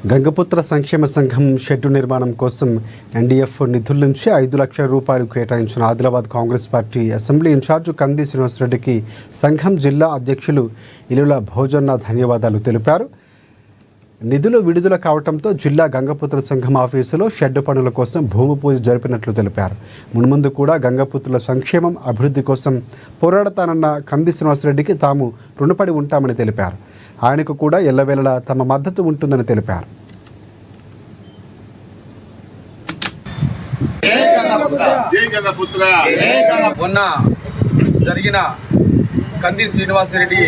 గంగపుత్ర సంక్షేమ సంఘం షెడ్డు నిర్మాణం కోసం ఎన్డీఎఫ్ నిధుల నుంచి 5 లక్షల రూపాయలు కేటాయించిన Adilabad Congress party assembly in charge Kandi శ్రీనివాసరెడ్డికి సంఘం జిల్లా అధ్యక్షులు ఇలుల భోజన్న ధన్యవాదాలు తెలిపారు. నిధులు విడుదల కావడంతో జిల్లా గంగపుత్ర సంఘం ఆఫీసులో షెడ్డు పనుల కోసం భూమి పూజ జరిపినట్లు తెలిపారు. మున్ముందు కూడా గంగపుత్రుల సంక్షేమం అభివృద్ధి కోసం పోరాడతానన్న కంది శ్రీనివాసరెడ్డికి తాము రుణపడి ఉంటామని తెలిపారు. ఆయనకు కూడా ఎల్లవేళలా తమ మద్దతు ఉంటుందని తెలిపారు. మొన్న జరిగిన కంది శ్రీనివాసరెడ్డి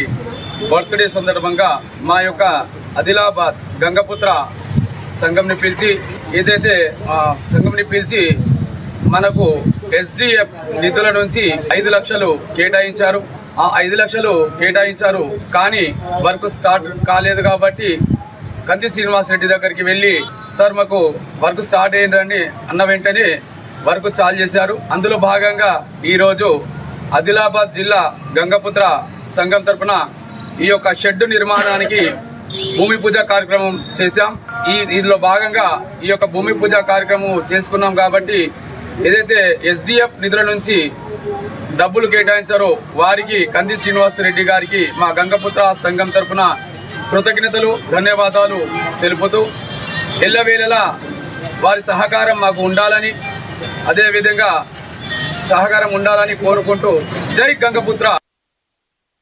బర్త్డే సందర్భంగా మా యొక్క ఆదిలాబాద్ గంగపుత్ర సంఘంని పిలిచి మనకు ఎస్డిఎఫ్ నిధుల నుంచి 5 లక్షలు కేటాయించారు. ఆ 5 లక్షలు కేటాయించారు, కానీ వర్క్ స్టార్ట్ కాలేదు. కాబట్టి కంది శ్రీనివాసరెడ్డి దగ్గరికి వెళ్ళి, సార్ మాకు వర్క్ స్టార్ట్ అయ్యిందని అన్న వెంటనే వర్క్ చాలు చేశారు. అందులో భాగంగా ఈరోజు ఆదిలాబాద్ జిల్లా గంగపుత్ర సంఘం తరఫున ఈ యొక్క షెడ్డు నిర్మాణానికి భూమి పూజ కార్యక్రమం చేశాం. ఇందులో భాగంగా ఈ యొక్క భూమి పూజ కార్యక్రమం చేసుకున్నాం. కాబట్టి ఏదైతే ఎస్డిఎఫ్ నిధుల నుంచి డబ్బులు కేటాయించారో వారికి కంది శ్రీనివాసరెడ్డి గారికి మా గంగపుత్ర సంఘం తరఫున కృతజ్ఞతలు, ధన్యవాదాలు తెలుపుతూ ఎల్లవేళలా వారి సహకారం మాకు ఉండాలని, అదేవిధంగా సహకారం ఉండాలని కోరుకుంటూ జై గంగపుత్ర.